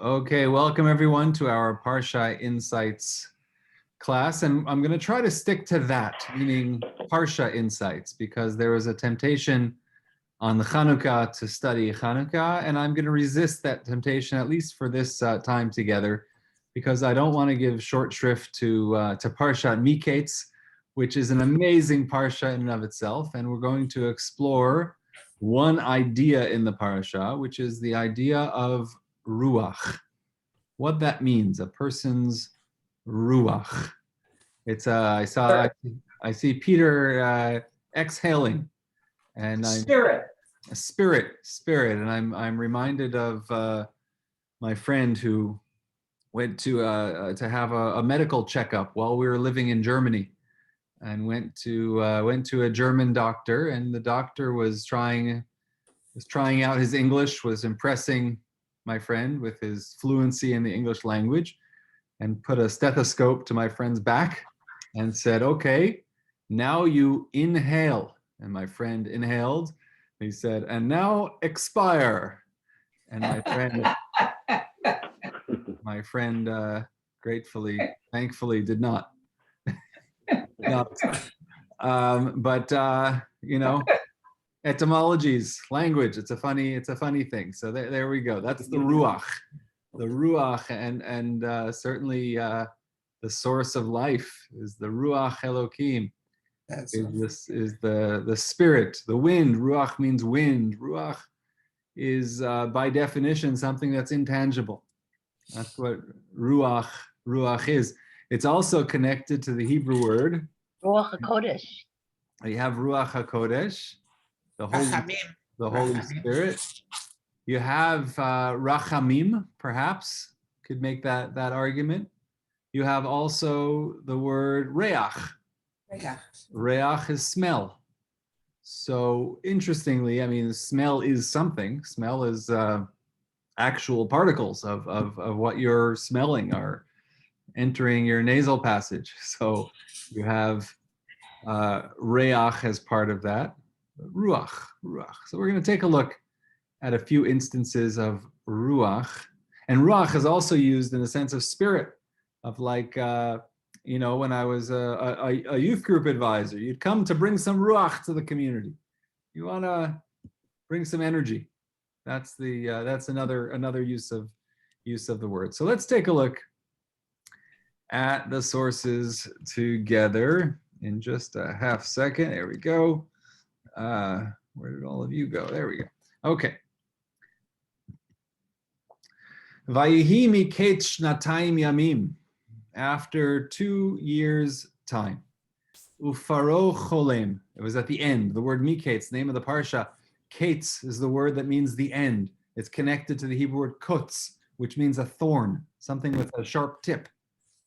Okay, welcome everyone to our Parasha Insights class, and I'm going to try to stick to that, meaning Parsha Insights, because there was a temptation on the Chanukah to study Chanukah, and I'm going to resist that temptation, at least for this time together, because I don't want to give short shrift to Parsha Miketz, which is an amazing Parsha in and of itself, and we're going to explore one idea in the Parasha, which is the idea of Ruach. What that means, a person's Ruach. It's I see Peter exhaling, and Spirit, and I'm reminded of my friend who went to have a medical checkup while we were living in Germany, and went to a German doctor, and the doctor was trying out his English, was impressing my friend with his fluency in the English language, and put a stethoscope to my friend's back and said, "Okay, now you inhale." And my friend inhaled. He said, "And now expire." And my friend gratefully, thankfully did not. You know, etymologies, language, it's a funny thing. So there we go. That's the Ruach. The Ruach, and certainly the source of life is the Ruach Elokim. Is the spirit, the wind. Ruach means wind. Ruach is by definition something that's intangible. That's what Ruach is. It's also connected to the Hebrew word Ruach HaKodesh. You have Ruach HaKodesh, the Holy Spirit. You have Rachamim, perhaps, could make that argument. You have also the word Reach. Reach is smell. So interestingly, I mean, smell is something. Smell is actual particles of what you're smelling are entering your nasal passage. So you have Reach as part of that. Ruach. So we're going to take a look at a few instances of Ruach. And Ruach is also used in the sense of spirit, of like, when I was a youth group advisor, you'd come to bring some Ruach to the community. You want to bring some energy. That's another use of the word. So let's take a look at the sources together in just a half second. There we go. Where did all of you go? There we go. Okay. Vayihi miketz shnatayim yamim. After 2 years' time. Ufaro cholem. It was at the end. The word miketz, name of the parsha. Ketz is the word that means the end. It's connected to the Hebrew word kutz, which means a thorn, something with a sharp tip.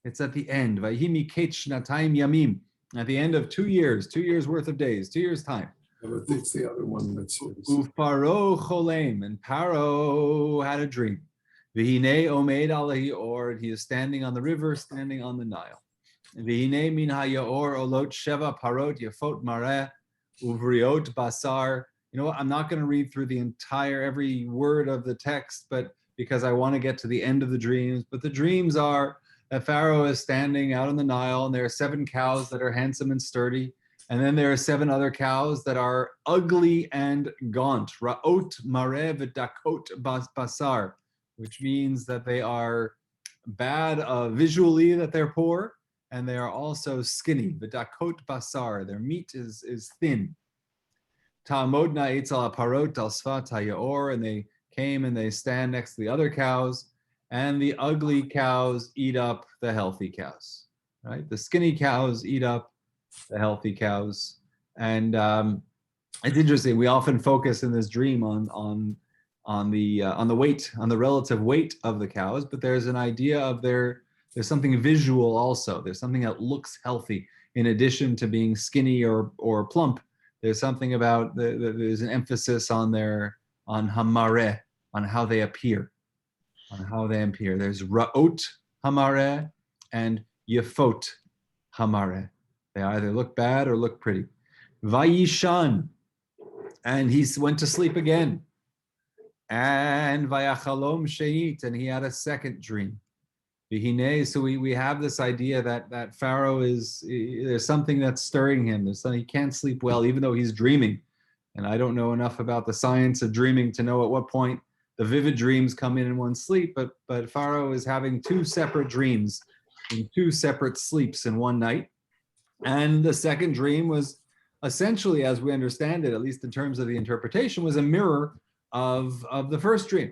It's at the end. Vayihi miketz shnatayim yamim. At the end of 2 years, 2 years worth of days, 2 years' time. It's the other one that's Ufaro cholem, and Paro had a dream. V'hinei omed al ha'yor, and he is standing on the river, standing on the Nile. V'hinei min ha'yor olot sheva parot yafot mareh uvriot basar. You know what? I'm not going to read through every word of the text, but because I want to get to the end of the dreams. But the dreams are that Pharaoh is standing out on the Nile, and there are 7 cows that are handsome and sturdy. And then there are 7 other cows that are ugly and gaunt. Ra'ot mareh v'dakot basar, which means that they are bad visually, that they're poor, and they are also skinny. V'dakot basar, their meat is thin. Ta'amod na'etz al parot al sfat ha'yor, and they came and they stand next to the other cows, and the ugly cows eat up the healthy cows, right? The skinny cows eat up the healthy cows. And it's interesting, we often focus in this dream on the weight, on the relative weight of the cows, but there's an idea of there's something visual also. There's something that looks healthy in addition to being skinny or plump. There's something about there's an emphasis on hamareh, on how they appear, There's ra'ot hamareh and yefot hamareh. They either look bad or look pretty. Vayishan, and he went to sleep again. And vayachalom sheit, and he had a second dream. V'hinei, so we have this idea that Pharaoh there's something that's stirring him. There's something, he can't sleep well, even though he's dreaming. And I don't know enough about the science of dreaming to know at what point the vivid dreams come in one sleep, but Pharaoh is having two separate dreams in two separate sleeps in one night. And the second dream was essentially, as we understand it, at least in terms of the interpretation, was a mirror of the first dream.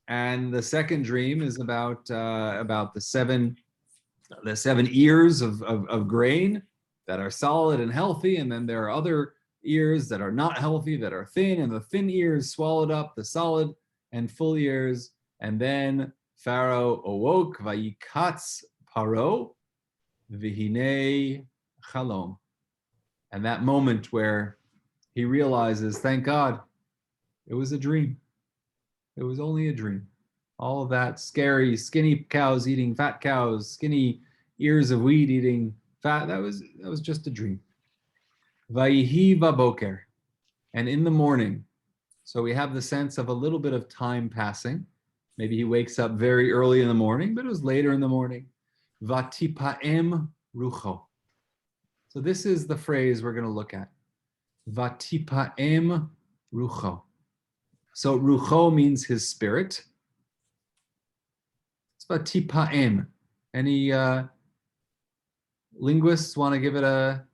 And the second dream is about the seven ears of grain that are solid and healthy, and then there are other ears that are not healthy, that are thin, and the thin ears swallowed up the solid and full ears. And then Pharaoh awoke, vayikatz paro, v'hinei chalom. And that moment where he realizes, thank God, it was a dream. It was only a dream. All of that scary, skinny cows eating fat cows, skinny ears of wheat eating fat, that was just a dream. Vayihi vaboker. And in the morning, so we have the sense of a little bit of time passing. Maybe he wakes up very early in the morning, but it was later in the morning. Vatipaem rucho. So this is the phrase we're going to look at. Vatipaem rucho. So rucho means his spirit. It's vatipaem. Any linguists want to give it a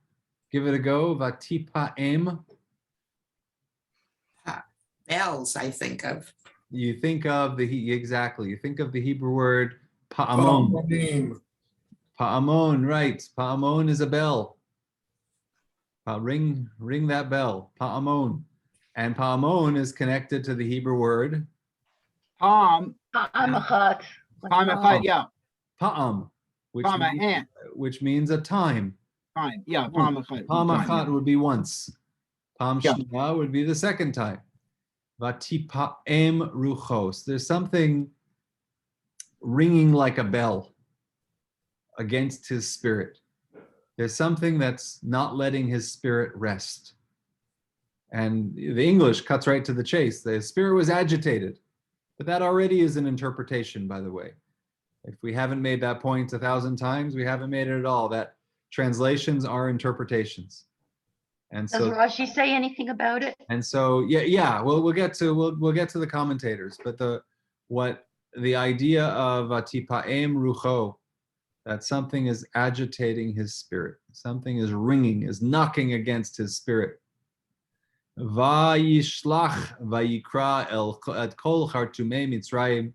go? Vatipaem. Bells, I think of. You think of exactly. You think of the Hebrew word pa'amon. Pa'amon, right? Pa'amon is a bell. Ring that bell. Pa'amon, and pa'amon is connected to the Hebrew word Palm. Pa'amachat. Yeah. pa'am, which means a time. Fine. Yeah. Pa'amachat. Pa'amachat would be once. Pa'am Yeah. shnia would be the second time. Vatipa'em ruchos. There's something ringing like a bell against his spirit. There's something that's not letting his spirit rest. And the English cuts right to the chase. The spirit was agitated. But that already is an interpretation, by the way. If we haven't made that point 1,000 times, we haven't made it at all. That translations are interpretations. And Does so Rashi say anything about it? And so, yeah. Well, we'll get to the commentators, but the idea of tipaem rucho, that something is agitating his spirit, something is ringing, is knocking against his spirit. Vayishlach vayikra et kol chartumei Mitzrayim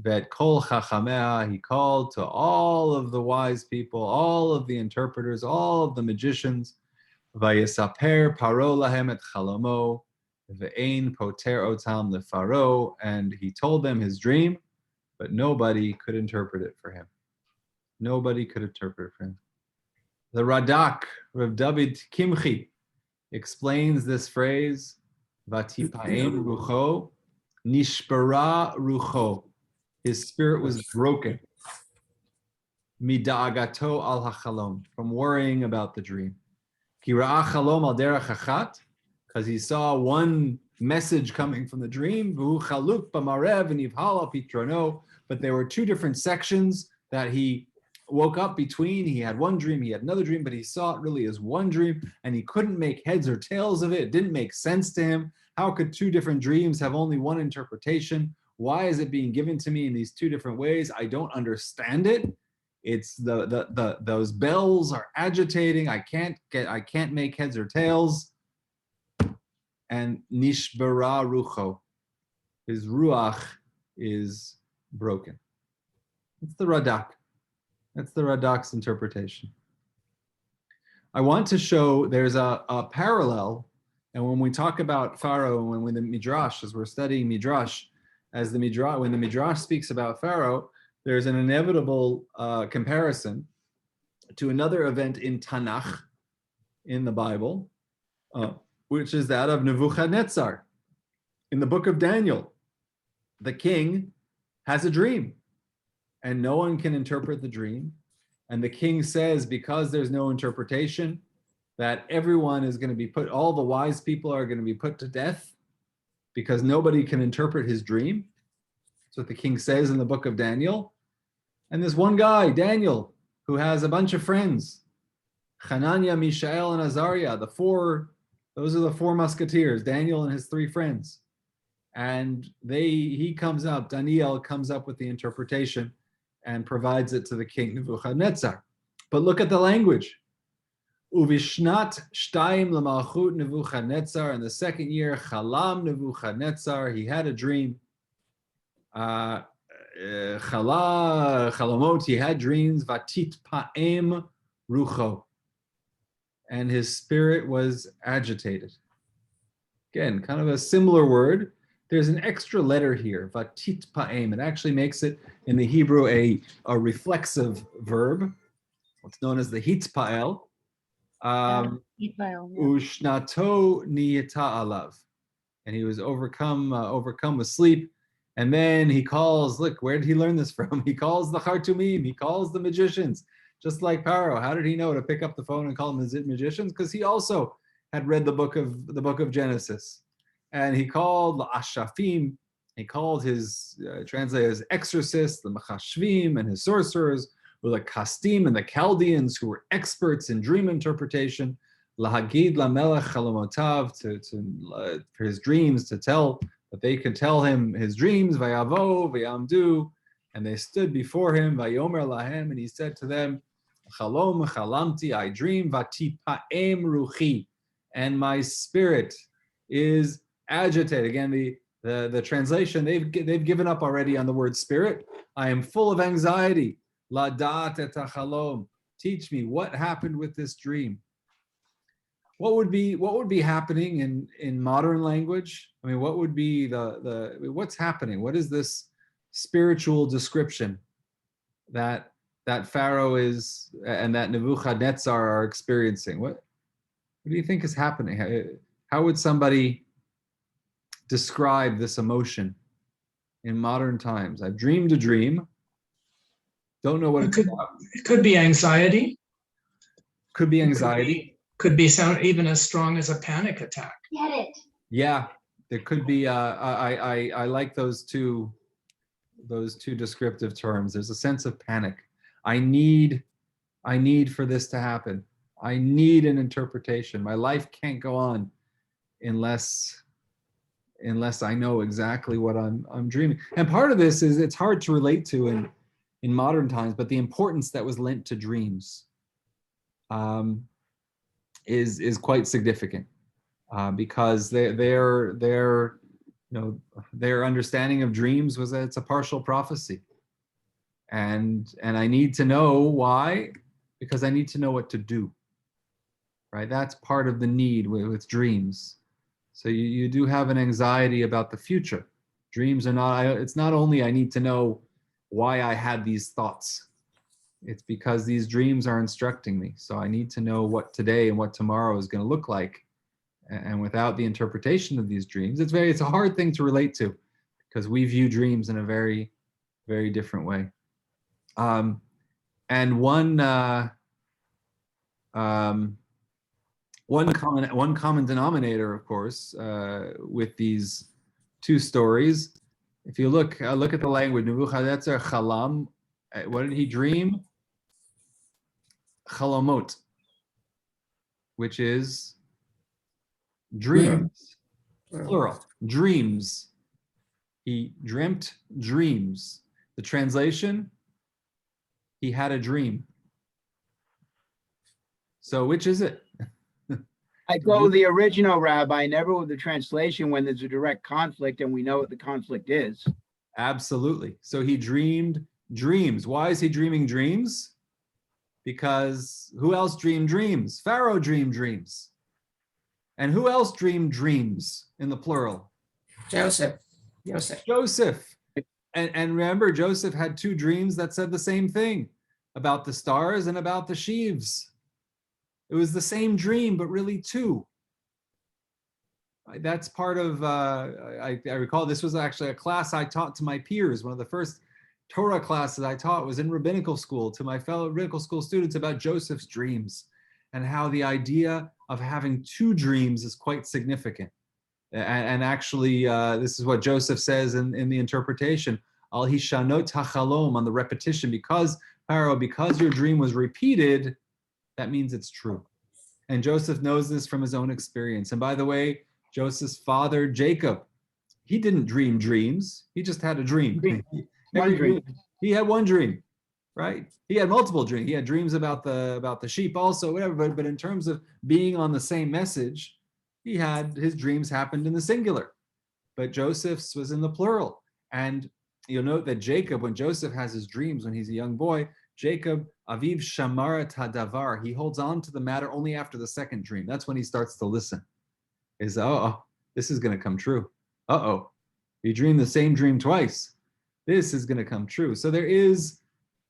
ve'et kol chachamea. He called to all of the wise people, all of the interpreters, all of the magicians. Vayisaper paro lahem et chalomo ve'ein poter otam lefaro, and he told them his dream, but nobody could interpret it for him. Nobody could interpret it for him. The Radak, Rav David Kimchi, explains this phrase, Vatipaem rucho, nishbara rucho. His spirit was broken. Mida'agato al hachalom, from worrying about the dream. Because he saw one message coming from the dream, but there were two different sections that he woke up between. He had one dream, he had another dream, but he saw it really as one dream, and he couldn't make heads or tails of it. It didn't make sense to him. How could two different dreams have only one interpretation? Why is it being given to me in these two different ways? I don't understand it. It's those bells are agitating. I can't make heads or tails. And nishbara rucho, his ruach is broken. It's the Radak. That's the Radak's interpretation. I want to show there's a parallel, and when we talk about Pharaoh, and when the Midrash, as we're studying Midrash, when the Midrash speaks about Pharaoh, there's an inevitable comparison to another event in Tanakh, in the Bible, which is that of Nebuchadnezzar. In the book of Daniel, the king has a dream, and no one can interpret the dream. And the king says, because there's no interpretation, that everyone is going to be all the wise people are going to be put to death, because nobody can interpret his dream. That's what the king says in the book of Daniel. And this one guy, Daniel, who has a bunch of friends, Hananiah, Mishael, and Azariah, those are the four musketeers, Daniel and his three friends. And he comes up, Daniel comes up with the interpretation and provides it to the king Nebuchadnezzar. But look at the language. Uvishnat shtayim l'malchut Nebuchadnezzar, in the second year, Chalam Nebuchadnezzar, he had a dream. Chalamot, he had dreams. Vatit pa'em rucho, and his spirit was agitated. Again, kind of a similar word. There's an extra letter here, vatit pa'em. It actually makes it in the Hebrew a reflexive verb. What's known as the hitpa'el. Ushnato niyata alav, and he was overcome with sleep. And then he calls, look, where did he learn this from? He calls the Khartoumim, he calls the magicians, just like Paro. How did he know to pick up the phone and call them magicians? Because he also had read the book of Genesis. And he called the Ashafim, he called his translators exorcists, the Machashvim and his sorcerers, or the Kastim and the Chaldeans who were experts in dream interpretation, Lahagid Lamelech Chalamotav, for his dreams, to tell that they could tell him his dreams, Vayavo, Vayamdu, and they stood before him, Vayomer Lahem, and he said to them, Chalom Chalamti, I dream, Vatipaem Ruchi, and my spirit is agitated. Again, the translation, they've given up already on the word spirit. I am full of anxiety. La dat et chalom. Teach me what happened with this dream. What would be happening in modern language? I mean, what would be what's happening? What is this spiritual description that Pharaoh is and that Nebuchadnezzar are experiencing? What do you think is happening? How would somebody describe this emotion in modern times? I've dreamed a dream. Don't know what it's about. It could be anxiety. Could be anxiety. Could be sound even as strong as a panic attack. Get it. Yeah, there could be. I like those two descriptive terms. There's a sense of panic. I need for this to happen. I need an interpretation. My life can't go on unless I know exactly what I'm dreaming. And part of this is it's hard to relate to in modern times, but the importance that was lent to dreams is quite significant because their understanding of dreams was that it's a partial prophecy, and I need to know why, because I need to know what to do. Right, that's part of the need with dreams. So you do have an anxiety about the future. Dreams are not. It's not only I need to know why I had these thoughts. It's because these dreams are instructing me. So I need to know what today and what tomorrow is going to look like. And without the interpretation of these dreams, it's a hard thing to relate to because we view dreams in a very, very different way. And one common denominator, of course, with these two stories. If you look at the language, Nebuchadnezzar Chalam, what did he dream? Chalamot, which is dreams, plural, dreams. He dreamt dreams. The translation, he had a dream. So which is it? I go with the original, Rabbi, never with the translation when there's a direct conflict and we know what the conflict is. Absolutely. So he dreamed dreams. Why is he dreaming dreams? Because who else dreamed dreams? Pharaoh dreamed dreams. And who else dreamed dreams in the plural? Joseph. Joseph. And remember, Joseph had two dreams that said the same thing about the stars and about the sheaves. It was the same dream, but really two. That's part of, I recall this was actually a class I taught to my peers. One of the first Torah classes I taught was in rabbinical school to my fellow rabbinical school students about Joseph's dreams and how the idea of having two dreams is quite significant. And actually, this is what Joseph says in the interpretation. Al hishanot hachalom, on the repetition, because Pharaoh, because your dream was repeated, that means it's true. And Joseph knows this from his own experience. And by the way, Joseph's father, Jacob, he didn't dream dreams. He just had a dream. One dream. He had one dream, right? He had multiple dreams. He had dreams about the sheep also, whatever. But in terms of being on the same message, he had his dreams happened in the singular, but Joseph's was in the plural. And you'll note that Jacob, when Joseph has his dreams when he's a young boy, Jacob, Aviv Shamarat Hadavar, he holds on to the matter only after the second dream. That's when he starts to listen. Is, oh, this is going to come true. Uh-oh, you dreamed the same dream twice. This is going to come true. So there is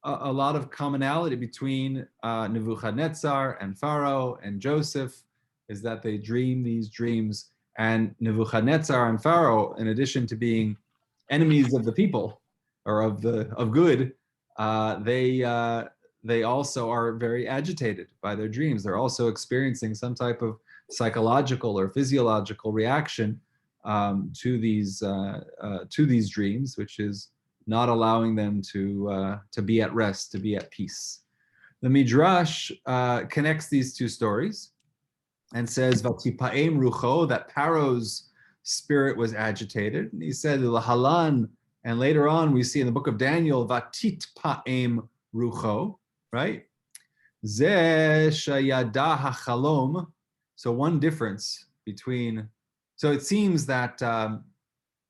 a lot of commonality between Nebuchadnezzar and Pharaoh and Joseph, is that they dream these dreams. And Nebuchadnezzar and Pharaoh, in addition to being enemies of the people or of good, they also are very agitated by their dreams. They're also experiencing some type of psychological or physiological reaction to these dreams, which is not allowing them to be at rest, to be at peace. The Midrash connects these two stories and says, "Vatipaem rucho," that Pharaoh's spirit was agitated. And he said, "Lahalan," and later on we see in the book of Daniel, "Vatitpaem rucho," right? Zeh shayada hachalom. So one difference between, so it seems that,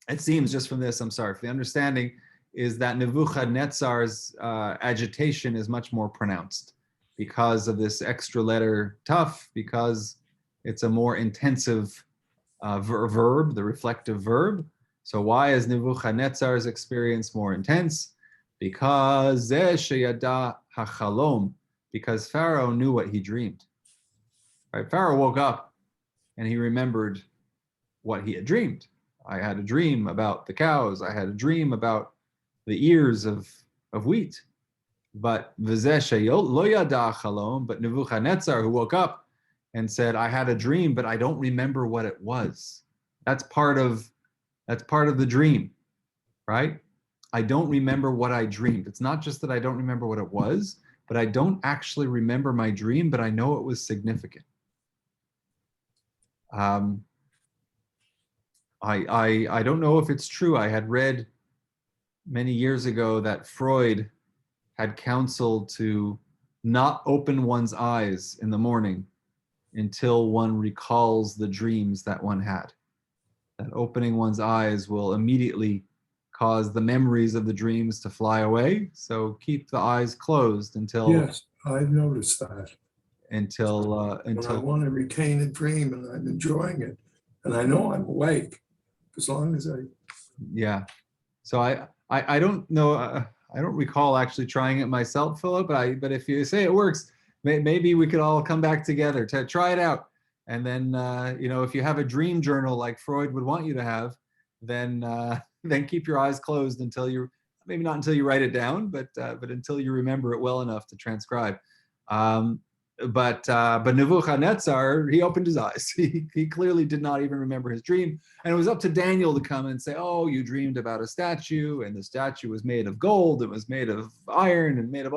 it seems just from this, I'm sorry, for the understanding, is that Nebuchadnezzar's agitation is much more pronounced because of this extra letter tough, because it's a more intensive verb, the reflective verb. So why is Nebuchadnezzar's experience more intense? Because Zeh sheyada hachalom, because Pharaoh knew what he dreamed. Right? Pharaoh woke up and he remembered what he had dreamed. I had a dream about the cows. I had a dream about the ears of wheat. But but Nebuchadnezzar, who woke up and said, I had a dream, but I don't remember what it was. That's part of the dream, right? I don't remember what I dreamed. It's not just that I don't remember what it was, but I don't actually remember my dream, but I know it was significant. I don't know if it's true. I had read many years ago that Freud had counseled to not open one's eyes in the morning until one recalls the dreams that one had. That opening one's eyes will immediately cause the memories of the dreams to fly away. So keep the eyes closed until. Yes, I've noticed that. Until When I want to retain a dream and I'm enjoying it, and I know I'm awake, as long as I. Yeah. So I don't know. I don't recall actually trying it myself, Philip. But if you say it works, maybe we could all come back together to try it out. And then if you have a dream journal like Freud would want you to have, then keep your eyes closed until you, maybe not until you write it down, but until you remember it well enough to transcribe. But Nebuchadnezzar, he opened his eyes. He clearly did not even remember his dream. And it was up to Daniel to come and say, oh, you dreamed about a statue, and the statue was made of gold, it was made of iron, and made of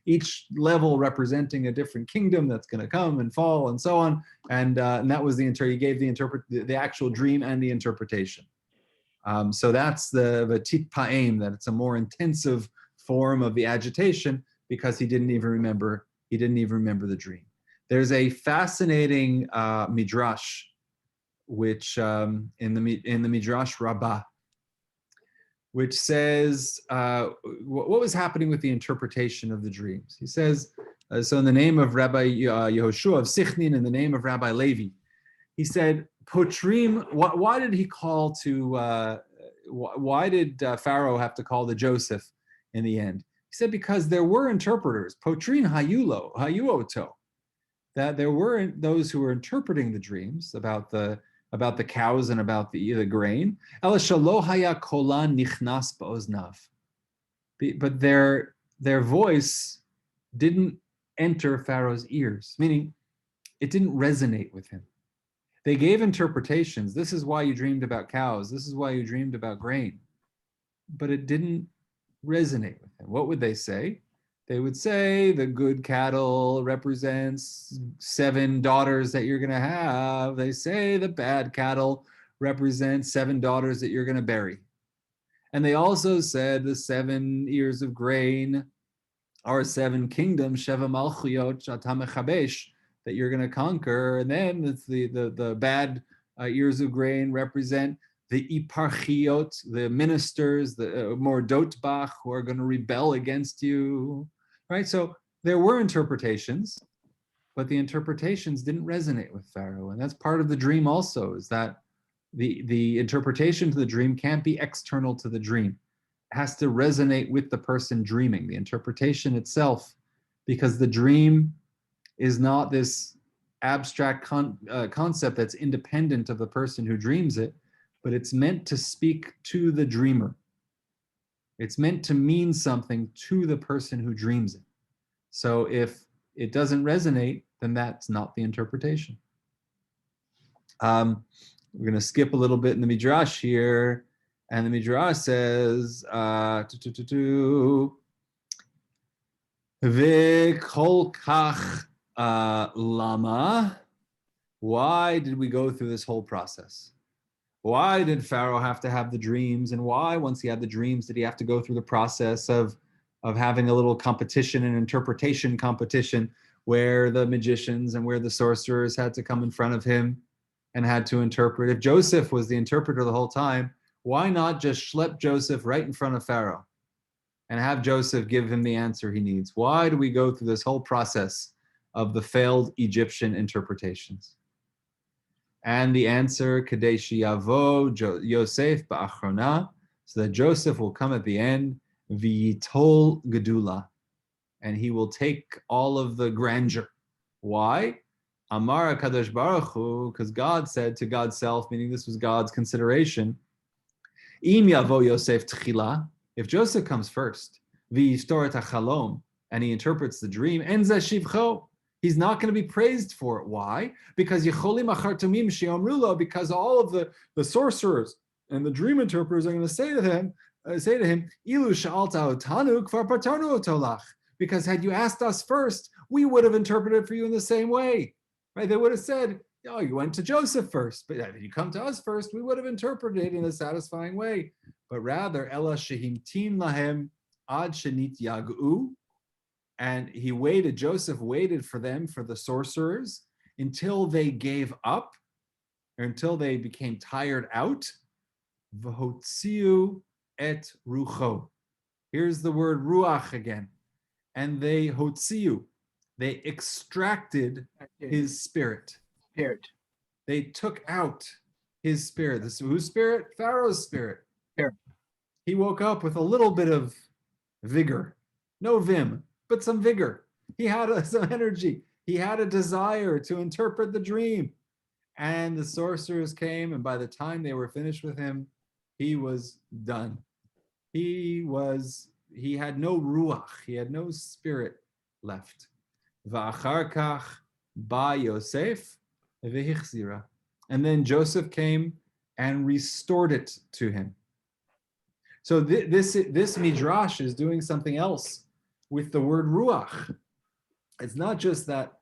each level representing a different kingdom that's going to come and fall and so on. And that was he gave the actual dream and the interpretation. So that's the titpaim, that it's a more intensive form of the agitation because he didn't even remember the dream. There's a fascinating midrash, which in the midrash Rabbah, which says what was happening with the interpretation of the dreams. He says, so in the name of Rabbi Yehoshua of Sichnin, in the name of Rabbi Levi, he said, Potrim. Why did he call to? Why did Pharaoh have to call to Joseph in the end? He said, because there were interpreters, potrin hayuoto, that there were those who were interpreting the dreams about the cows and about the grain. Ela shelo haya kolan nichnas ba'oznav. But their voice didn't enter Pharaoh's ears, meaning it didn't resonate with him. They gave interpretations. This is why you dreamed about cows. This is why you dreamed about grain. But it didn't resonate with him. What would they say? They would say the good cattle represents 7 daughters that you're going to have. They say the bad cattle represents 7 daughters that you're going to bury. And they also said the 7 ears of grain are 7 kingdoms, Sheva Malchiot Shata Mechabesh, that you're going to conquer. And then it's the bad ears of grain represent the Iparchiot, the ministers, the Mordotbach, who are going to rebel against you, right? So there were interpretations, but the interpretations didn't resonate with Pharaoh. And that's part of the dream also, is that the interpretation to the dream can't be external to the dream. It has to resonate with the person dreaming, the interpretation itself, because the dream is not this abstract concept that's independent of the person who dreams it, but it's meant to speak to the dreamer. It's meant to mean something to the person who dreams it. So if it doesn't resonate, then that's not the interpretation. We're going to skip a little bit in the Midrash here. And the Midrash says, V'kol kach lama. Why did we go through this whole process? Why did Pharaoh have to have the dreams? And why, once he had the dreams, did he have to go through the process of having a little competition, an interpretation competition, where the magicians and where the sorcerers had to come in front of him and had to interpret? If Joseph was the interpreter the whole time, why not just schlep Joseph right in front of Pharaoh and have Joseph give him the answer he needs? Why do we go through this whole process of the failed Egyptian interpretations? And the answer, Kadeshi Yavo Yosef Ba'achrona, so that Joseph will come at the end, V'yitol Gedula, and he will take all of the grandeur. Why? Amar Kadosh Baruch Hu, because God said to God's self, meaning this was God's consideration, Im Yavo Yosef Tchila, if Joseph comes first, V'yishtor et hachalom, and he interprets the dream, Enza Shivcho, he's not going to be praised for it. Why? Because Yecholim Achartumim Sheomrulo, because all of the sorcerers and the dream interpreters are going to say to him, Ilu Sha'alta Otanu Kvar Patarnu Otolach, because had you asked us first, we would have interpreted for you in the same way. Right? They would have said, oh, you went to Joseph first, but if you come to us first, we would have interpreted in a satisfying way. But rather, Ella Shehimtin Lahem Ad Shenit Yagu, and he waited, Joseph waited for them, for the sorcerers, until they gave up, or until they became tired out. V'hotziu et rucho. Here's the word ruach again. And they hotziu, they extracted his spirit. They took out his spirit. This whose spirit? Pharaoh's spirit. Spirit. He woke up with a little bit of vigor, no vim, but some vigor. He had some energy. He had a desire to interpret the dream. And the sorcerers came, and by the time they were finished with him, he was done. He had no ruach, he had no spirit left. V'achar kach ba Yosef v'hichzira. And then Joseph came and restored it to him. So this midrash is doing something else with the word ruach. It's not just that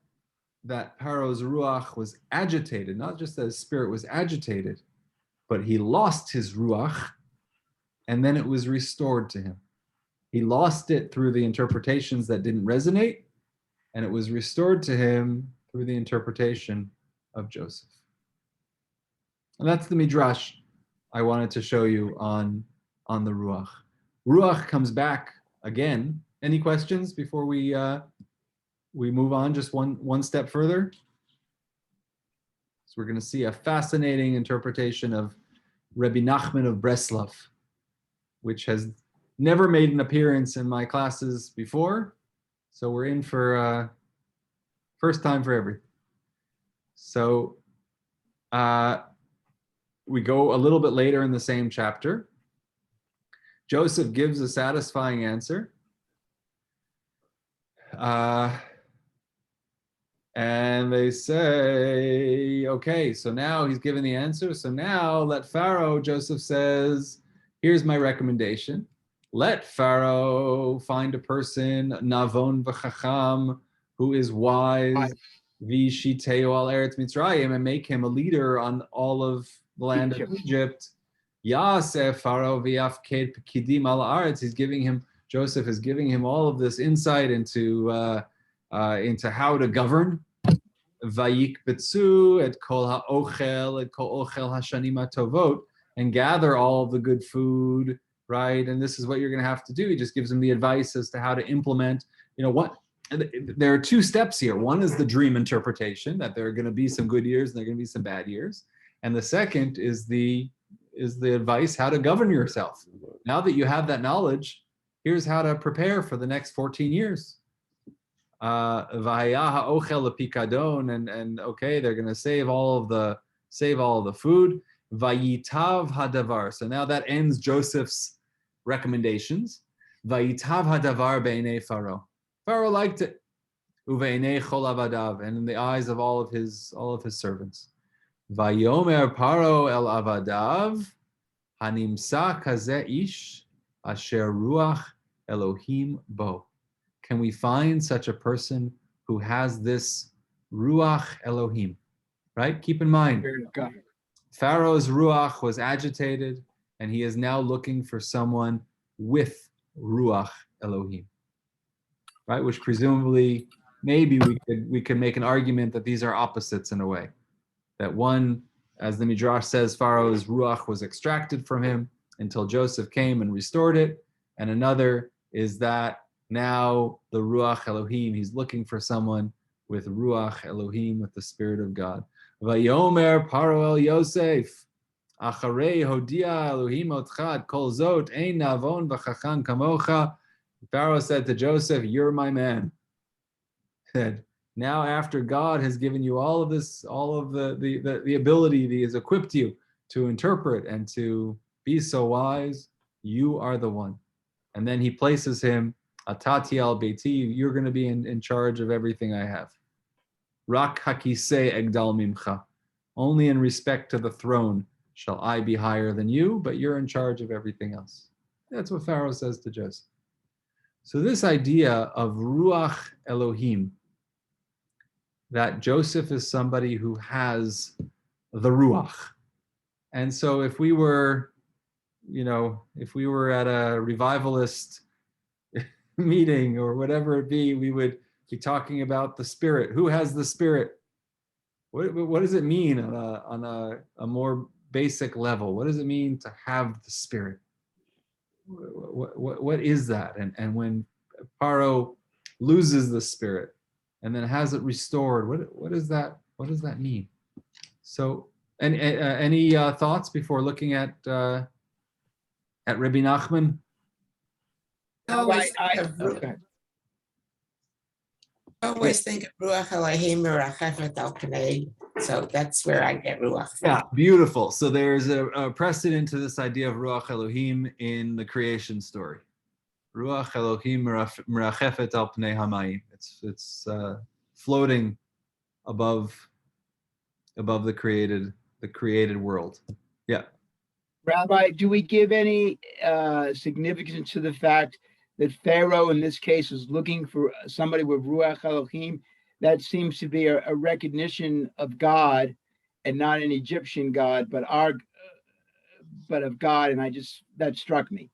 Pharaoh's ruach was agitated, not just that his spirit was agitated, but he lost his ruach, and then it was restored to him. He lost it through the interpretations that didn't resonate, and it was restored to him through the interpretation of Joseph. And that's the midrash I wanted to show you on the ruach. Ruach comes back again. Any questions before we move on just one step further? So we're going to see a fascinating interpretation of Rabbi Nachman of Breslov, which has never made an appearance in my classes before. So we're in for first time for everything. So we go a little bit later in the same chapter. Joseph gives a satisfying answer. And they say, okay, so now he's given the answer. So now let Pharaoh, Joseph says, here's my recommendation. Let Pharaoh find a person, Navon v'chacham, who is wise, v'shiteo al eretz Mitzrayim, and make him a leader on all of the land of Egypt. Yaseh Pharaoh v'yafked p'kidim al haaretz. Joseph is giving him all of this insight into how to govern. Vayikbetzu et kol ha'ochel hashanim hatovot, and gather all of the good food, right? And this is what you're going to have to do. He just gives them the advice as to how to implement. There are two steps here. One is the dream interpretation, that there are going to be some good years and there are going to be some bad years, and the second is the advice how to govern yourself. Now that you have that knowledge, here's how to prepare for the next 14 years. And okay, they're going to save all of the food. Vayitav hadavar. So now that ends Joseph's recommendations. Vayitav hadavar beinei Pharaoh. Pharaoh liked it. Uveinei chol avadav, and in the eyes of all of his servants. Vayomer Paro el avadav hanimsa kazeh ish asher ruach Elohim bo. Can we find such a person who has this ruach Elohim? Right? Keep in mind, Pharaoh's ruach was agitated, and he is now looking for someone with ruach Elohim. Right? Which presumably, maybe we could make an argument that these are opposites in a way. That one, as the Midrash says, Pharaoh's ruach was extracted from him until Joseph came and restored it, and another is that now the ruach Elohim, he's looking for someone with ruach Elohim, with the Spirit of God. Vayomer Paro el Yosef, acharei hodia Elohim otchad kol zot ein navon v'chacham kamocha. Pharaoh said to Joseph, "You're my man." Said, now after God has given you all of this, all of the ability, he has equipped you to interpret and to be so wise, you are the one. And then he places him, Atati al beiti, you're going to be in charge of everything I have. Rak hakisei egdal mimcha. Only in respect to the throne shall I be higher than you, but you're in charge of everything else. That's what Pharaoh says to Joseph. So this idea of ruach Elohim, that Joseph is somebody who has the ruach. And so if we were at a revivalist meeting or whatever it be, we would be talking about the Spirit. Who has the Spirit? What does it mean on a more basic level? What does it mean to have the Spirit? What is that? And when Paro loses the Spirit and then has it restored, what does that mean? So, and any thoughts before looking at Rabbi Nachman? I always think of Ruach Elohim Merachefet al Pnei, so that's where I get Ruach from. Yeah, beautiful. So there's a precedent to this idea of Ruach Elohim in the creation story. Ruach Elohim Merachefet al Pnei Hamayim. It's floating above the created world. Yeah. Rabbi, do we give any significance to the fact that Pharaoh in this case is looking for somebody with Ruach Elohim? That seems to be a recognition of God, and not an Egyptian God, but of God. And that struck me.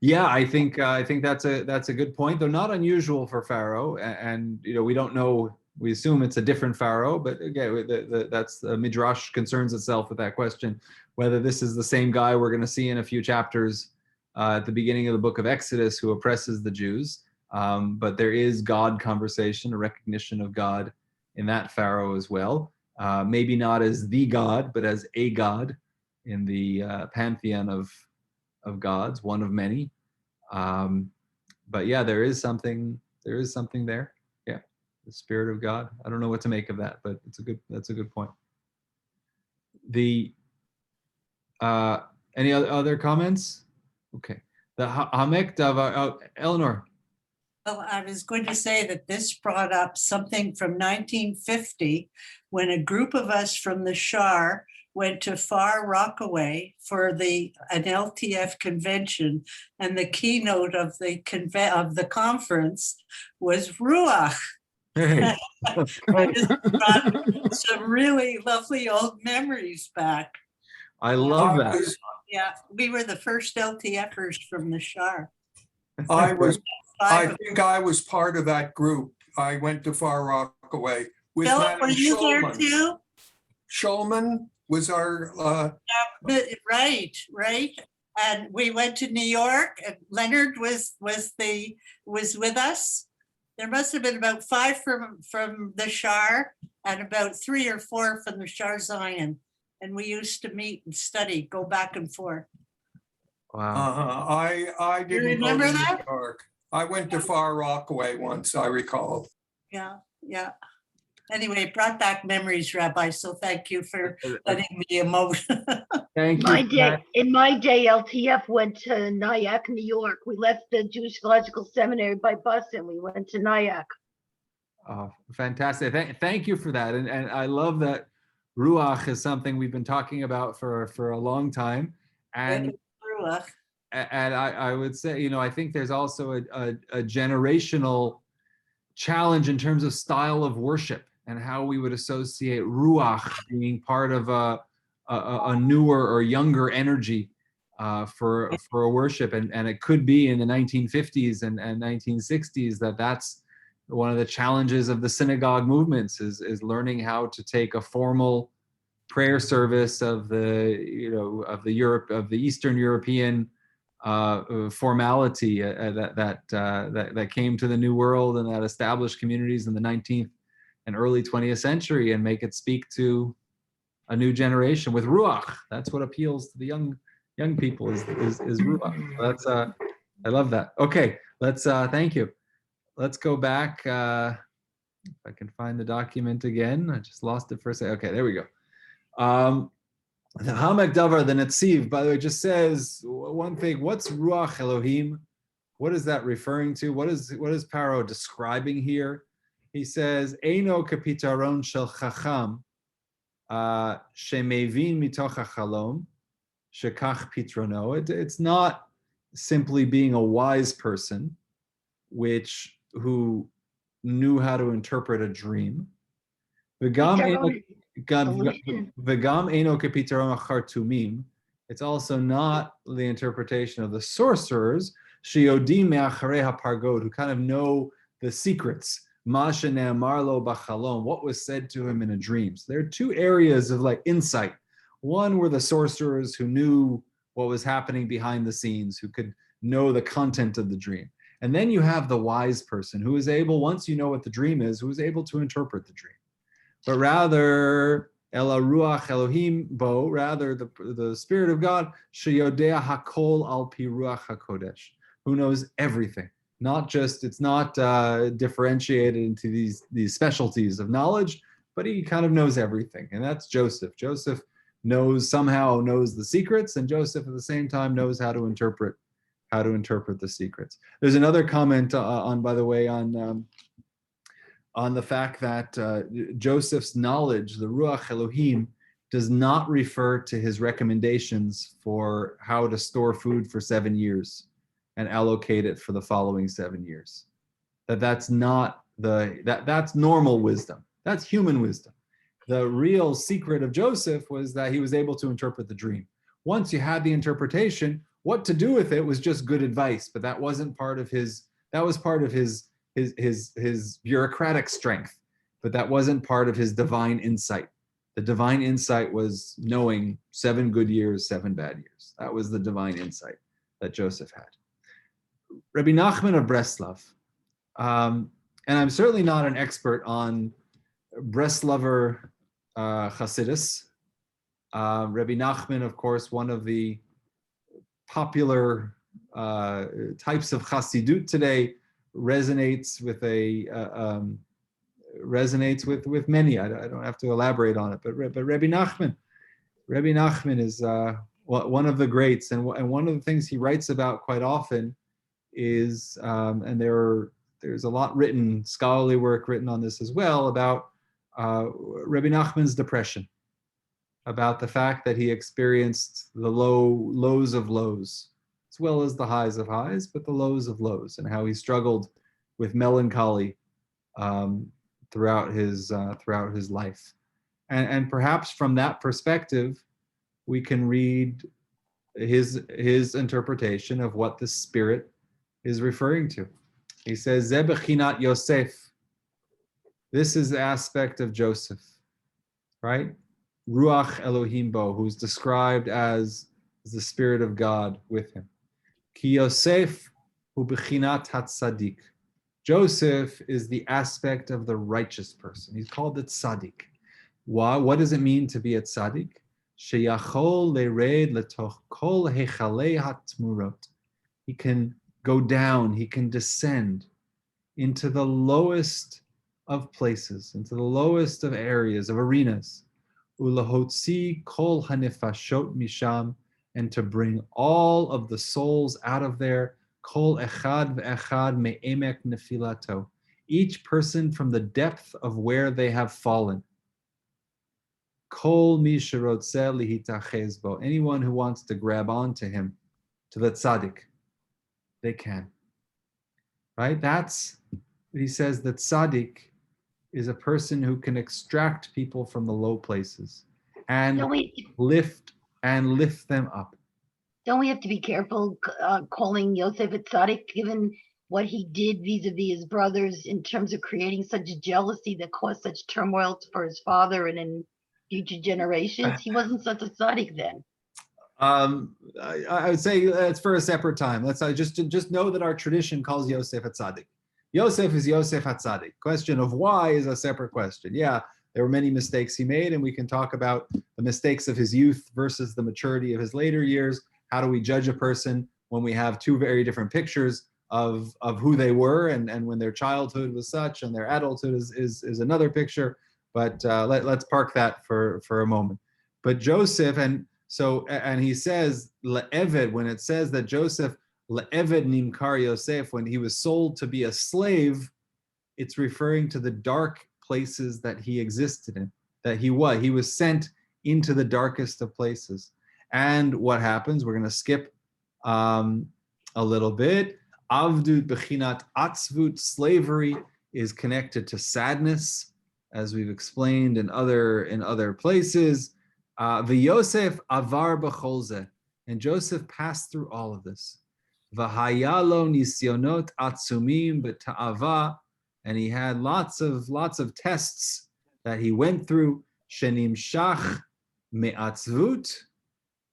Yeah, I think that's a good point, though not unusual for Pharaoh. And we don't know. We assume it's a different Pharaoh, but again, that's Midrash concerns itself with that question, whether this is the same guy we're going to see in a few chapters at the beginning of the book of Exodus who oppresses the Jews. But there is God conversation, a recognition of God in that Pharaoh as well. Maybe not as the God, but as a God in the pantheon of gods, one of many. But yeah, there is something there. Yeah, the Spirit of God. I don't know what to make of that, but that's a good point. Any other comments? Okay. The Hamek Davar, Eleanor. Well, I was going to say that this brought up something from 1950, when a group of us from the Shar went to Far Rockaway for an LTF convention, and the keynote of the conference was Ruach. Hey, It brought some really lovely old memories back. I love that. Yeah, we were the first LTFers from the Shar. I Five of think I was part of that group. I went to Far Rockaway with Philip, were Madam you there Schulman. too? Schulman was our, Right. And we went to New York, and Leonard was with us. There must have been about 5 from the Shar and about 3 or 4 from the Shar Zion. And we used to meet and study, go back and forth. Wow. I You didn't go to remember New that? York. I went to Far Rockaway once, I recall. Yeah. Anyway, it brought back memories, Rabbi. So thank you for letting me emote. Thank you. My for day, that. in my day, LTF went to Nyack, New York. We left the Jewish Theological Seminary by bus and we went to Nyack. Oh, fantastic. Thank you for that. And I love that Ruach is something we've been talking about for a long time. And I would say, I think there's also a generational challenge in terms of style of worship and how we would associate Ruach being part of a newer or younger energy for a worship. And it could be in the 1950s and 1960s that's one of the challenges of the synagogue movements is learning how to take a formal prayer service of the Eastern European formality that came to the New World and that established communities in the 19th and early 20th century and make it speak to a new generation with Ruach. That's what appeals to the young people is Ruach. So that's I love that. Okay, let's thank you. Let's go back. If I can find the document again. I just lost it for a second. Okay, there we go. The Hamek Davar, the Netziv, by the way, just says one thing. What's Ruach Elohim? What is that referring to? What is Paro describing here? He says, Eino kapitaron shel chacham shemevin mitoch hachalom shekach pitrono. It's not simply being a wise person, who knew how to interpret a dream. V'gam eino kapitaron achartumim. It's also not the interpretation of the sorcerers, sheyodim me'acharei hapargod, who kind of know the secrets. Ma shene'amar lo b'chalom, what was said to him in a dream. So there are two areas of insight. One were the sorcerers who knew what was happening behind the scenes, who could know the content of the dream. And then you have the wise person who is able, once you know what the dream is, who is able to interpret the dream. But rather, Ela Ruach Elohim Bo, rather the Spirit of God, Sheyodea Hakol Al Pi Ruach HaKodesh, who knows everything. It's not differentiated into these specialties of knowledge, but he kind of knows everything. And that's Joseph. Joseph somehow knows the secrets, and Joseph at the same time knows how to interpret the secrets. There's another comment by the way, on the fact that Joseph's knowledge, the Ruach Elohim, does not refer to his recommendations for how to store food for 7 years and allocate it for the following 7 years. That's not that's normal wisdom. That's human wisdom. The real secret of Joseph was that he was able to interpret the dream. Once you had the interpretation, what to do with it was just good advice, but that wasn't part of his. That was part of his bureaucratic strength, but that wasn't part of his divine insight. The divine insight was knowing 7 good years, 7 bad years. That was the divine insight that Joseph had. Rabbi Nachman of Breslov, and I'm certainly not an expert on Breslover Hasidus. Rabbi Nachman, of course, one of the popular types of Chassidut today, resonates with many. I don't have to elaborate on it, but Rabbi Nachman is one of the greats, and one of the things he writes about quite often is, and there are there's a lot written, scholarly work written on this as well, about Rabbi Nachman's depression, about the fact that he experienced the lows of lows, as well as the highs of highs, but the lows of lows, and how he struggled with melancholy throughout his life. And perhaps from that perspective, we can read his interpretation of what the Spirit is referring to. He says, Ze bechinat Yosef. This is the aspect of Joseph, right? Ruach Elohim bo, who's described as the Spirit of God with him. Ki Yosef hu bechinat hatzadik. Joseph is the aspect of the righteous person. He's called the tzaddik. Why? What does it mean to be a tzaddik? Sheyachol lered letoch kol hechalei hatmurot. He can go down, he can descend into the lowest of places, into the lowest of areas, of arenas. Ulahotzi kol hanefashot misham, and to bring all of the souls out of there. Kol echad ve'echad me'emek nefilato. Each person from the depth of where they have fallen. Kol mi sherotzeh lihitachez bo. Anyone who wants to grab onto him, to the tzaddik, they can. Right? That's, he says that tzaddik is a person who can extract people from the low places and lift them up. Don't we have to be careful calling Yosef a tzaddik, given what he did vis-a-vis his brothers in terms of creating such jealousy that caused such turmoil for his father and in future generations? He wasn't such a tzaddik then. I would say it's for a separate time. Let's just know that our tradition calls Yosef a tzaddik. Yosef is Yosef HaTzadik. Question of why is a separate question. Yeah, there were many mistakes he made, and we can talk about the mistakes of his youth versus the maturity of his later years. How do we judge a person when we have two very different pictures of who they were, and when their childhood was such and their adulthood is another picture? But let's park that for a moment. But Joseph, and he says le'eved, when it says that Joseph le'eved nimkar Yosef, when he was sold to be a slave, it's referring to the dark places that he existed in, that he was sent into the darkest of places. And what happens? We're going to skip a little bit. Avdut bechinat atzvut, slavery is connected to sadness, as we've explained in other places. V'Yosef avar b'cholze, and Joseph passed through all of this. V'hayalo nisyonot atzumim b'ta'ava, and he had lots of tests that he went through. Shenimshach me'atzvut,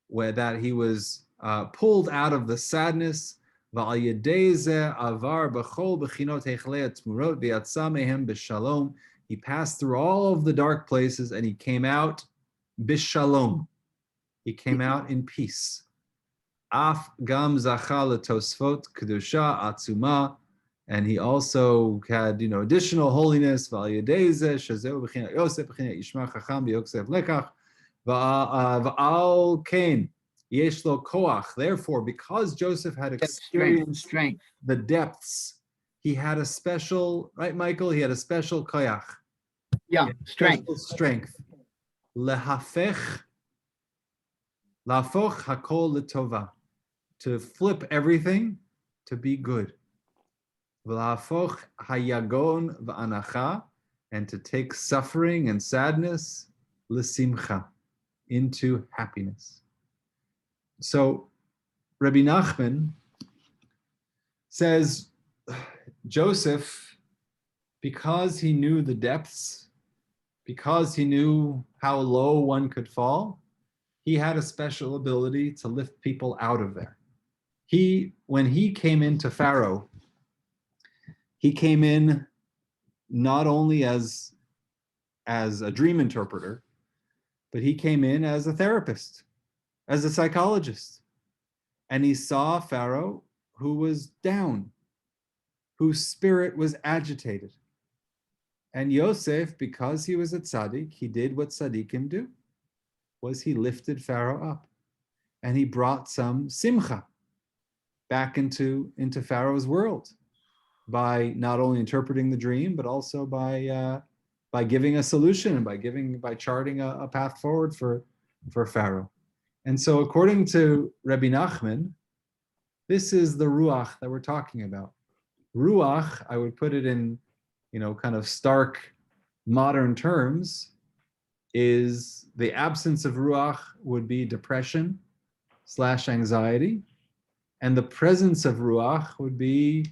where that he was pulled out of the sadness. V'al yedei zeh avar b'chol b'chinot hechlei atmurot v'yatsa mehem b'shalom. He passed through all of the dark places and he came out b'shalom. He came out in peace. Af gam zacha letosfot kedusha atzuma, and he also had additional holiness. V'al yedei zeh shezeu b'chinat Yosef b'chinat yishma chacham v'yoksev lekach v'al kain yesh lo koach. Therefore, because Joseph had experienced strength, the depths, he had a special, right, Michael? He had a special koyach. Yeah, strength. Lehafech, lafoch hakol letova, to flip everything to be good. V'lafoch hayagon v'anacha, and to take suffering and sadness, l'simcha, into happiness. So Rabbi Nachman says Joseph, because he knew the depths, because he knew how low one could fall, he had a special ability to lift people out of there. When he came into Pharaoh, he came in not only as a dream interpreter, but he came in as a therapist, as a psychologist. And he saw Pharaoh who was down, whose spirit was agitated. And Yosef, because he was a tzaddik, he did what tzaddikim do, was he lifted Pharaoh up. And he brought some simcha back into Pharaoh's world. by not only interpreting the dream, but also by giving a solution and by charting a path forward for Pharaoh. And so according to Rabbi Nachman, this is the ruach that we're talking about. Ruach, I would put it in, kind of stark modern terms, is the absence of ruach would be depression / anxiety, and the presence of ruach would be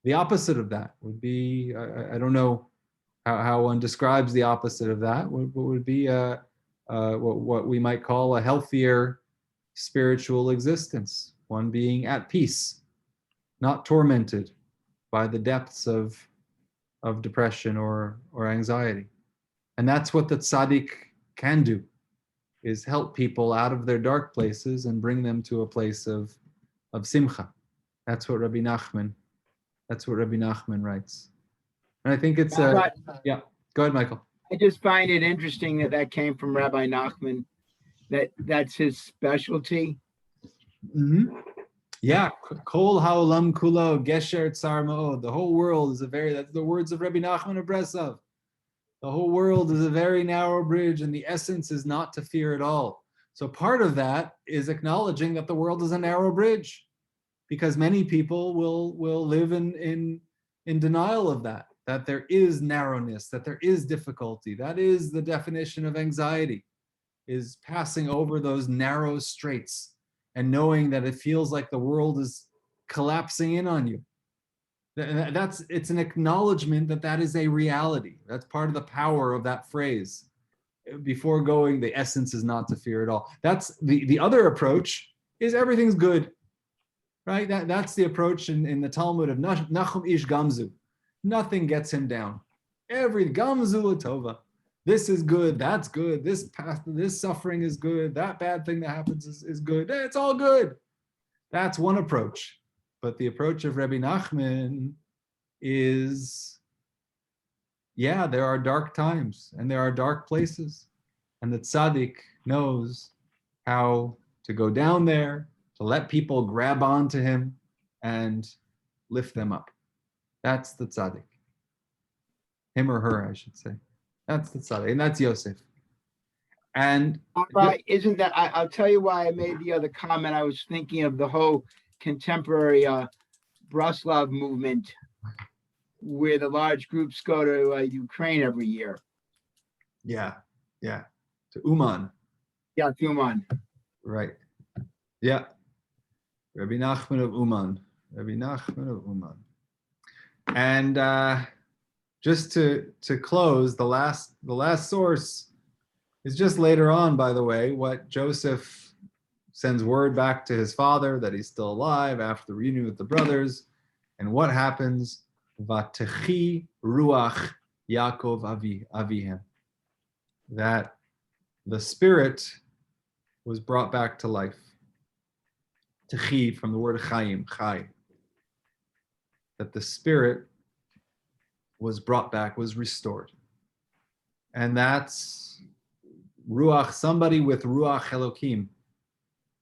the opposite of that. Would be, I don't know how one describes the opposite of that. Would be what we might call a healthier spiritual existence, one being at peace, not tormented by the depths of depression or anxiety. And that's what the tzaddik can do, is help people out of their dark places and bring them to a place of simcha. That's what Rabbi Nachman writes. And I think it's yeah. Go ahead, Michael. I just find it interesting that came from Rabbi Nachman, that's his specialty. Mm-hmm. Yeah, Kol haolam kulo gesher tsar ma'od. The whole world is that's the words of Rabbi Nachman of Breslov. The whole world is a very narrow bridge, and the essence is not to fear at all. So part of that is acknowledging that the world is a narrow bridge, because many people will live in denial of that there is narrowness, that there is difficulty. That is the definition of anxiety, is passing over those narrow straits and knowing that it feels like the world is collapsing in on you. It's an acknowledgement that is a reality. That's part of the power of that phrase. Before going, the essence is not to fear at all. That's the other approach, is everything's good, right? That's the approach in the Talmud of Nachum ish gamzu. Nothing gets him down. Every gamzu latova. This is good, that's good, this suffering is good, that bad thing that happens is good. It's all good. That's one approach. But the approach of Rabbi Nachman is, there are dark times and there are dark places. And the tzaddik knows how to go down there, to let people grab onto him and lift them up. That's the tzaddik. Him or her, I should say. That's the tzaddik, and that's Yosef. And Isn't that, I'll tell you why I made the other comment. I was thinking of the whole contemporary Breslov movement, where the large groups go to Ukraine every year. Yeah, to Uman. Yeah, to Uman. Right. Yeah. Rabbi Nachman of Uman. And just to close, the last source is just later on, by the way, what Joseph sends word back to his father that he's still alive after the reunion with the brothers. And what happens? Vatechi ruach Yaakov avihem. That the spirit was brought back to life. Techi, from the word chayim, chay. That the spirit was brought back, was restored. And that's ruach, somebody with ruach Elokim.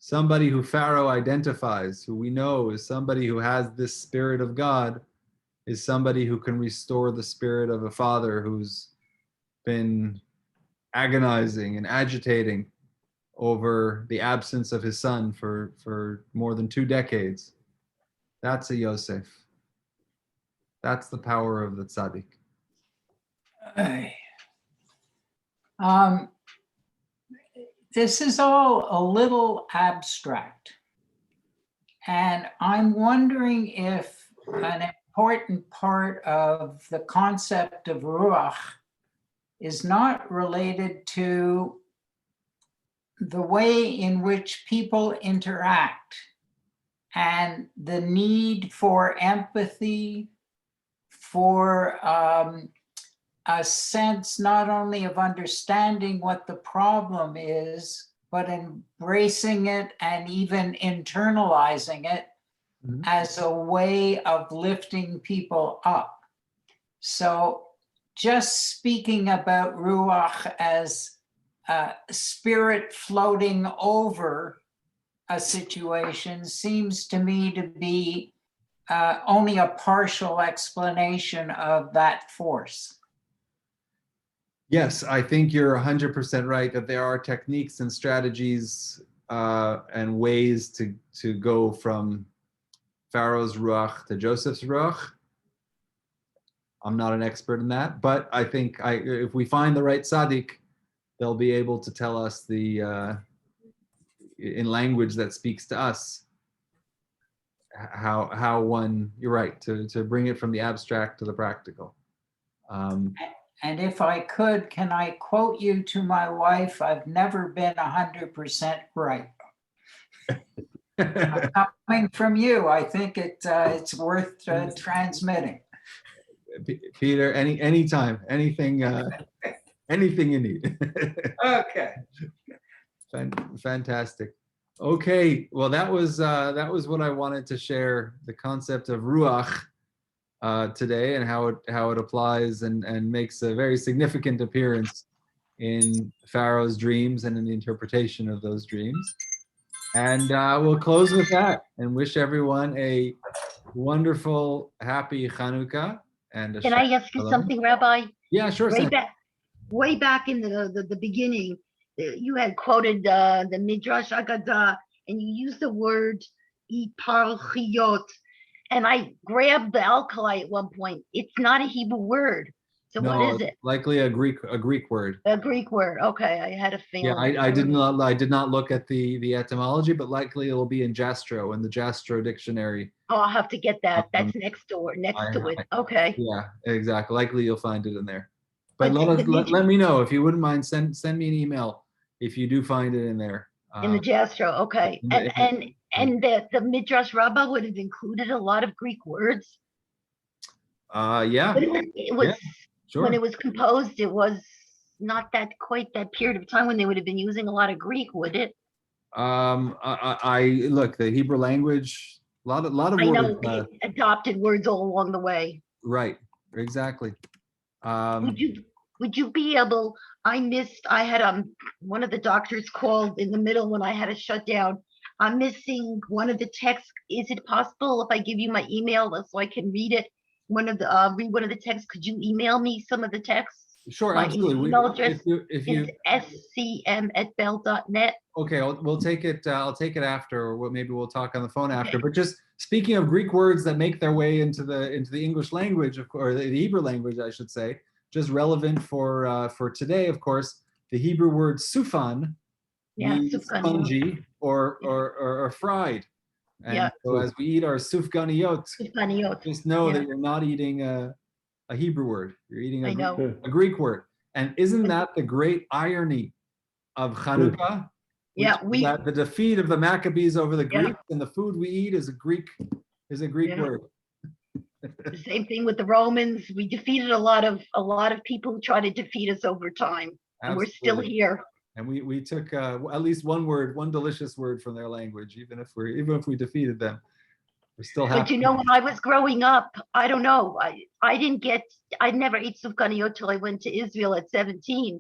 Somebody who Pharaoh identifies, who we know is somebody who has this spirit of God, is somebody who can restore the spirit of a father who's been agonizing and agitating over the absence of his son for more than 2 decades. That's a Yosef. That's the power of the tzaddik. This is all a little abstract. And I'm wondering if an important part of the concept of Ruach is not related to the way in which people interact and the need for empathy, for a sense not only of understanding what the problem is, but embracing it and even internalizing it as a way of lifting people up. So just speaking about Ruach as a spirit floating over a situation seems to me to be only a partial explanation of that force. Yes, I think you're 100% right that there are techniques and strategies and ways to go from Pharaoh's Ruach to Joseph's Ruach. I'm not an expert in that, but I think if we find the right tzaddik, they'll be able to tell us in language that speaks to us how one, you're right, to bring it from the abstract to the practical. And if I could, can I quote you to my wife? I've never been 100% right. Coming from you, I think it's worth transmitting. Peter, anytime, anything you need. Okay. Fantastic. Okay, well that was what I wanted to share, the concept of Ruach today and how it applies and makes a very significant appearance in Pharaoh's dreams and in the interpretation of those dreams. And we'll close with that and wish everyone a wonderful, happy Chanukah. And Can I ask you something, Rabbi? Yeah, sure. Way back in the beginning, you had quoted the Midrash Agadah, and you used the word iparchiot. And I grabbed the alkali at one point. It's not a Hebrew word. So No, what is it? Likely a Greek word. A Greek word. Okay, I had a feeling. Yeah, I did not look at the etymology, but likely it'll be in Jastro, in the Jastro dictionary. Oh, I'll have to get that. That's next to it. Okay. Yeah, exactly. Likely you'll find it in there. But But let me know if you wouldn't mind. Send me an email if you do find it in there. In the Jastro, okay. And the Midrash Rabbah would have included a lot of Greek words. Yeah. But it was Sure. when it was composed, it was not quite that period of time when they would have been using a lot of Greek, would it? I look, the Hebrew language, a lot of I words. know adopted words all along the way. Right. Exactly. Would you be able? I had one of the doctors called in the middle when I had to shut down. I'm missing one of the texts. Is it possible if I give you my email so I can read it? Read one of the texts. Could you email me some of the texts? Sure, My absolutely. email address If you is scm@bell.net. Okay, we'll take it. I'll take it after, or maybe we'll talk on the phone after. But just speaking of Greek words that make their way into the English language, or the Hebrew language, I should say, just relevant for today, of course, the Hebrew word sufan means spongy or fried. And so as we eat our sufganiyot, just know that you're not eating a Hebrew word. You're eating a Greek word. And isn't that the great irony of Chanukah? Yeah, that the defeat of the Maccabees over the Greeks and the food we eat is a Greek word. The same thing with the Romans. We defeated a lot of people who tried to defeat us over time, and we're still here. And we took at least one delicious word from their language, even if we defeated them. We're still happy. But you know, when I was growing up, I don't know. I never ate sufganiyot till I went to Israel at 17.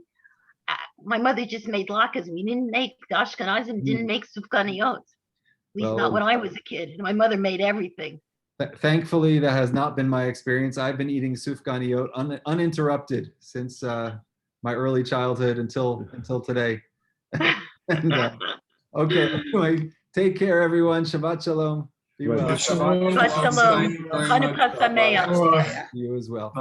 My mother just made latkes. We didn't make Ashkenazim didn't make sufganiyot. At least not when I was a kid. And my mother made everything. Thankfully, that has not been my experience. I've been eating sufganiyot uninterrupted since my early childhood until today. Okay, anyway, take care, everyone. Shabbat shalom. Be well. Shabbat shalom. Chanukah sameach. You as well.